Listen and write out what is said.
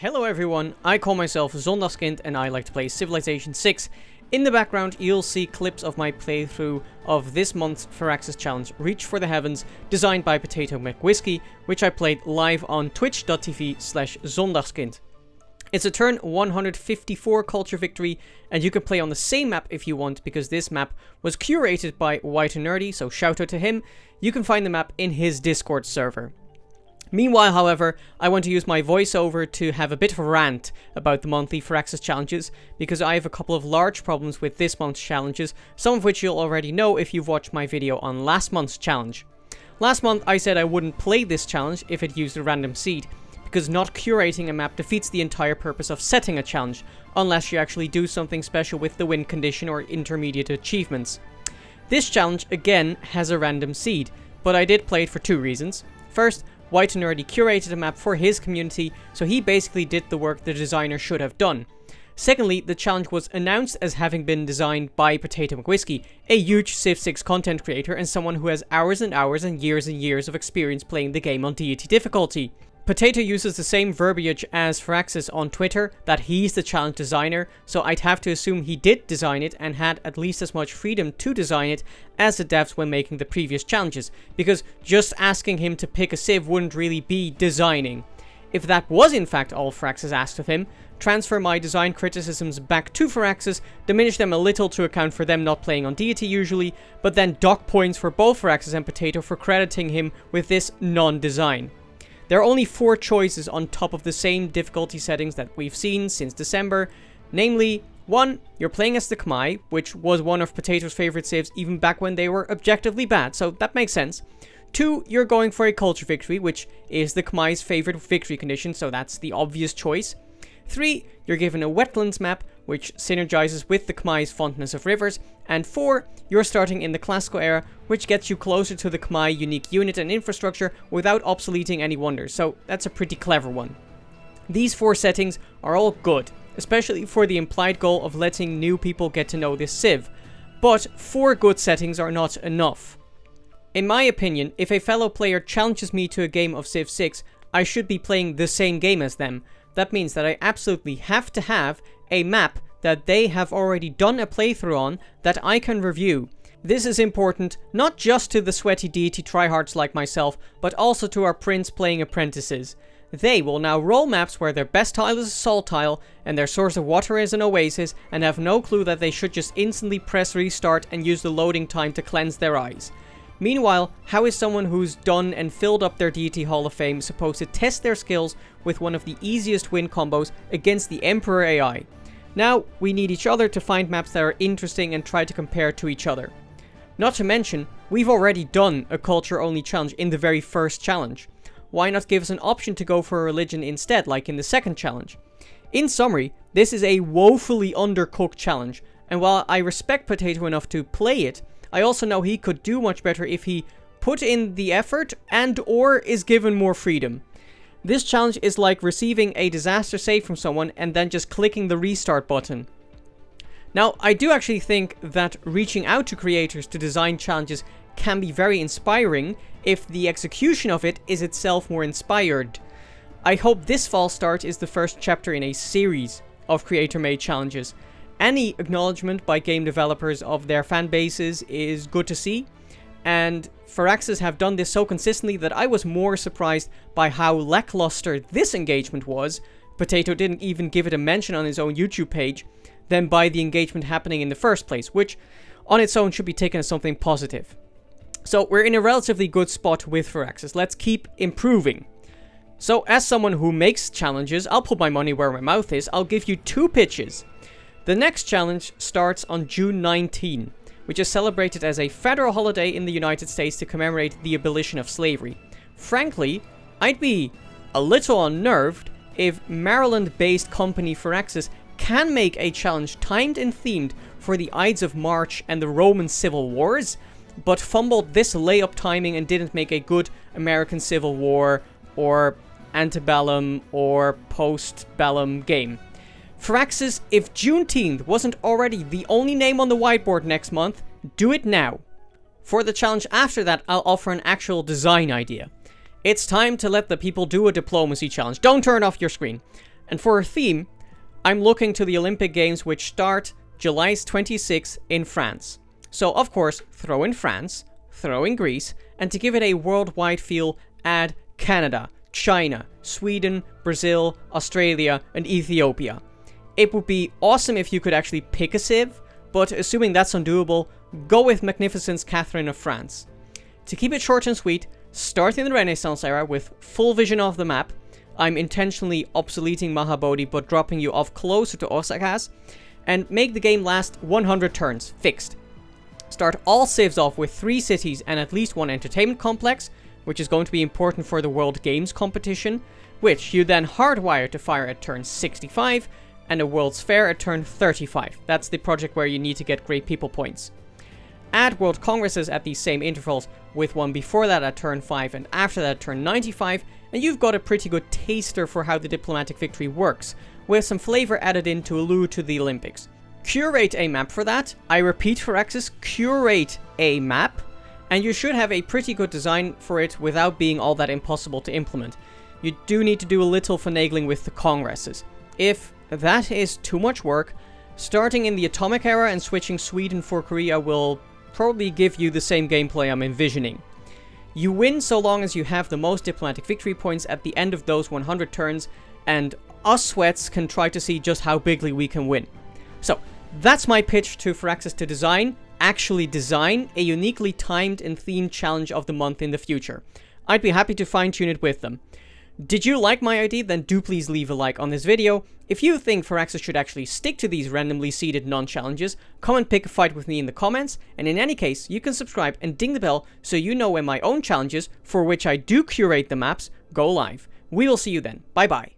Hello everyone, I call myself Zondagskind and I like to play Civilization 6. In the background you'll see clips of my playthrough of this month's Firaxis challenge, Reach for the Heavens, designed by Potato McWhiskey, which I played live on twitch.tv/Zondagskind. It's a turn 154 culture victory, and you can play on the same map if you want, because this map was curated by White and Nerdy, so shout out to him. You can find the map in his Discord server. Meanwhile, however, I want to use my voiceover to have a bit of a rant about the monthly Firaxis challenges, because I have a couple of large problems with this month's challenges, some of which you'll already know if you've watched my video on last month's challenge. Last month I said I wouldn't play this challenge if it used a random seed, because not curating a map defeats the entire purpose of setting a challenge, unless you actually do something special with the win condition or intermediate achievements. This challenge, again, has a random seed, but I did play it for two reasons. First, White and Nerdy curated a map for his community, so he basically did the work the designer should have done. Secondly, the challenge was announced as having been designed by Potato McWhiskey, a huge Civ 6 content creator and someone who has hours and hours and years of experience playing the game on deity difficulty. Potato uses the same verbiage as Firaxis on Twitter, that he's the challenge designer, so I'd have to assume he did design it and had at least as much freedom to design it as the devs when making the previous challenges, because just asking him to pick a civ wouldn't really be designing. If that was in fact all Firaxis asked of him, transfer my design criticisms back to Firaxis, diminish them a little to account for them not playing on deity usually, but then dock points for both Firaxis and Potato for crediting him with this non-design. There are only 4 choices on top of the same difficulty settings that we've seen since December, namely, 1. You're playing as the Khmer, which was one of Potato's favorite civs even back when they were objectively bad, so that makes sense. 2. You're going for a culture victory, which is the Khmer's favorite victory condition, so that's the obvious choice. 3. You're given a wetlands map, which synergizes with the Khmer's fondness of rivers. And 4. You're starting in the classical era, which gets you closer to the Khmer unique unit and infrastructure without obsoleting any wonders, so that's a pretty clever one. These 4 settings are all good, especially for the implied goal of letting new people get to know this civ, but 4 good settings are not enough. In my opinion, if a fellow player challenges me to a game of Civ 6, I should be playing the same game as them. That means that I absolutely have to have a map that they have already done a playthrough on that I can review. This is important not just to the sweaty deity tryhards like myself, but also to our prince playing apprentices. They will now roll maps where their best tile is a salt tile and their source of water is an oasis, and have no clue that they should just instantly press restart and use the loading time to cleanse their eyes. Meanwhile, how is someone who's done and filled up their deity hall of fame supposed to test their skills with one of the easiest win combos against the Emperor AI? Now, we need each other to find maps that are interesting and try to compare to each other. Not to mention, we've already done a culture-only challenge in the very first challenge. Why not give us an option to go for a religion instead, like in the second challenge? In summary, this is a woefully undercooked challenge, and while I respect Potato enough to play it, I also know he could do much better if he put in the effort and/or is given more freedom. This challenge is like receiving a disaster save from someone and then just clicking the restart button. Now, I do actually think that reaching out to creators to design challenges can be very inspiring if the execution of it is itself more inspired. I hope this false start is the first chapter in a series of creator-made challenges. Any acknowledgement by game developers of their fan bases is good to see, and Firaxis have done this so consistently that I was more surprised by how lackluster this engagement was. Potato didn't even give it a mention on his own YouTube page, than by the engagement happening in the first place, which on its own should be taken as something positive. So we're in a relatively good spot with Firaxis. Let's keep improving. So as someone who makes challenges, I'll put my money where my mouth is. I'll give you 2 pitches. The next challenge starts on June 19, which is celebrated as a federal holiday in the United States to commemorate the abolition of slavery. Frankly, I'd be a little unnerved if Maryland-based company Firaxis can make a challenge timed and themed for the Ides of March and the Roman Civil Wars, but fumbled this layup timing and didn't make a good American Civil War or antebellum or post-bellum game. Firaxis, if Juneteenth wasn't already the only name on the whiteboard next month, do it now. For the challenge after that, I'll offer an actual design idea. It's time to let the people do a diplomacy challenge. Don't turn off your screen. And for a theme, I'm looking to the Olympic Games, which start July 26th in France. So of course, throw in France, throw in Greece, and to give it a worldwide feel, add Canada, China, Sweden, Brazil, Australia, and Ethiopia. It would be awesome if you could actually pick a civ, but assuming that's undoable, go with Magnificence Catherine of France. To keep it short and sweet, start in the Renaissance era with full vision of the map. I'm intentionally obsoleting Mahabodhi but dropping you off closer to Osakas, and make the game last 100 turns, fixed. Start all civs off with 3 cities and at least 1 entertainment complex, which is going to be important for the World Games competition, which you then hardwire to fire at turn 65, and a World's Fair at turn 35. That's the project where you need to get great people points. Add World Congresses at these same intervals, with one before that at turn 5 and after that at turn 95, and you've got a pretty good taster for how the diplomatic victory works, with some flavor added in to allude to the Olympics. Curate a map for that. I repeat, Firaxis, curate a map, and you should have a pretty good design for it without being all that impossible to implement. You do need to do a little finagling with the Congresses. If that is too much work, starting in the Atomic Era and switching Sweden for Korea will probably give you the same gameplay I'm envisioning. You win so long as you have the most diplomatic victory points at the end of those 100 turns, and us sweats can try to see just how bigly we can win. So, that's my pitch to Firaxis to actually design a uniquely timed and themed challenge of the month in the future. I'd be happy to fine-tune it with them. Did you like my idea? Then do please leave a like on this video. If you think Firaxis should actually stick to these randomly seeded non-challenges, come and pick a fight with me in the comments, and in any case, you can subscribe and ding the bell so you know when my own challenges, for which I do curate the maps, go live. We will see you then. Bye bye.